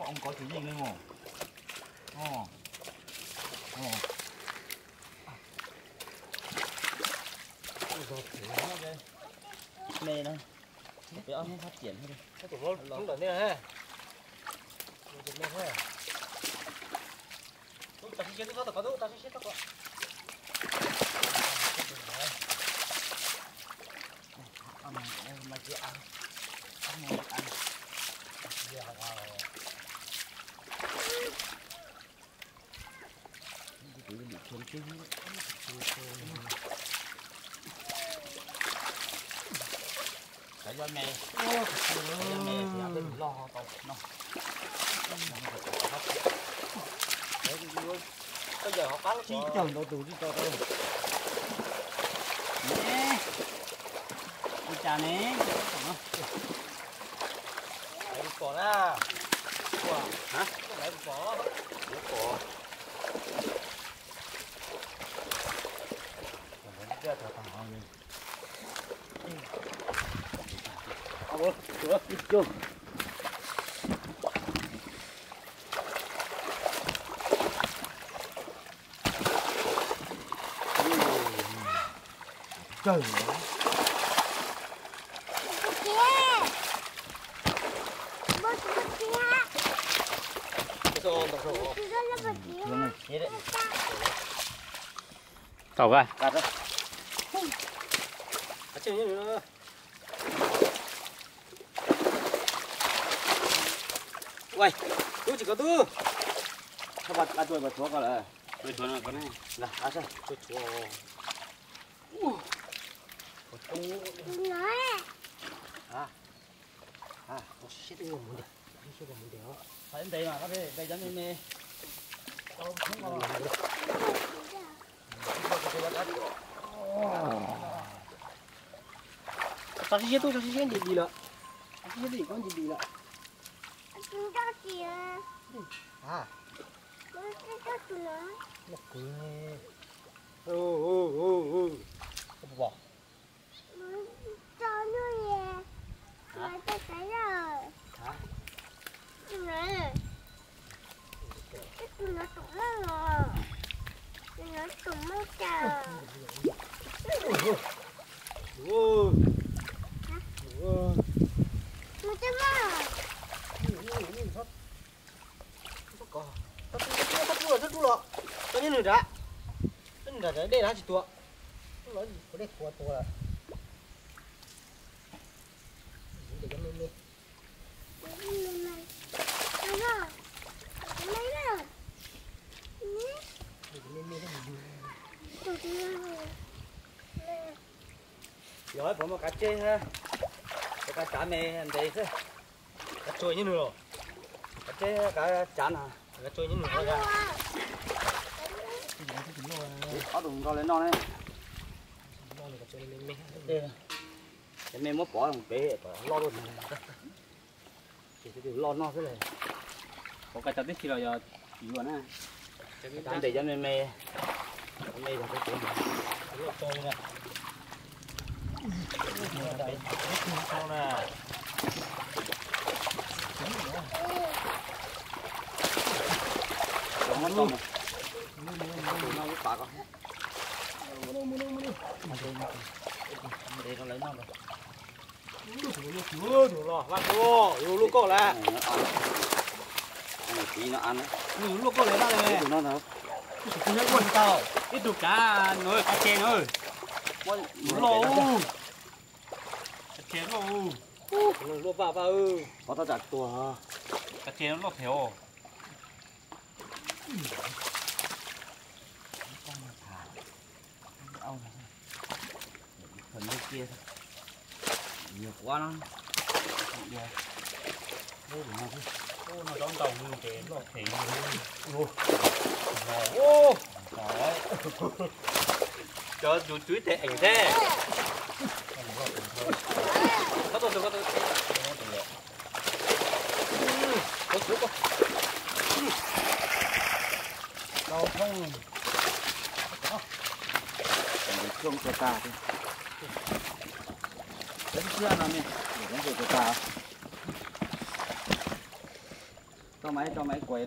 ông có cái gì lên ngủ. Ồ. Ồ. Mê đây. Cái ốc nó phát triển thôi đi. Cái tủ nó cũng đỡ nè ha. Tủ nè ha. Tôi ta sẽ có tao có ta sẽ có. Mà chị ăn. Ăn. Dạ wow. Cái bị chôn chứ. Cái do mẹ. Cái do mẹ thì ăn đến lo tao nó. Bây giờ họ cá nó Chi chồng đâu tủ đi cho tao. Nè. Đi chà nè. Đấy bỏ ra. Quả. Hả? Đấy bỏ. Quả. Ra thả thẳng lên. Ủa, chưa, chưa. Trời ơi. Tàu vai. Cắt đấy. Chứ nữa. Uầy, tôi chỉ có tư. Sao bà tôi bà chúa coi lại. Tôi chúa nó có này. Nè, à sao? Tôi chúa. Nó xít cái mũi đi. Xít cái mũi đéo. Phải đến đây mà, có đây dẫn đi mê. Đâu không ngon. Ta sẽ tôi sẽ gì nữa. Ta sẽ gì con gì nữa. À. Nó cười. Không bỏ. Hả? Đây là chỉ tua. Nó có đây tua là. Để cho lên lên. Rồi, bỏ một cá chê ha. Cá chả mê anh đây thế. Cá trôi như nữa. Cá chê cá chán à. Cá trôi như nữa ra. Có đừng cho lên non đấy. Cái mê mất bỏ một bể lo luôn. Chỉ cái lo no thế này. Có cái chặt đứt khi nào giờ chỉ còn á. Cái để cho mê mê là cái chuyện. Nó trôi nè. Đây, nó nè. Còn mất con. Nó biết bà con. Đây nó lấy nó rồi. Đủ rồi, bắt vô, lúc cổ là. Này tí nó ăn đấy. Lúc cổ lấy ra này. Nó nào. Cái nước quần tàu. Ít được cá nồi cá chê nữa. Lô. Cá chê lô. Lô vào vào. Có tao chặt tua. Cá chê nó lọt theo. Phần nước kia nhiều quá nó Nó đón tàu như thế lọt thì Ô. cho chú chuối tệ ảnh thế. Có tôi. đâu không không cho ta đi đánh chưa nào nè đánh cho ta cho máy quay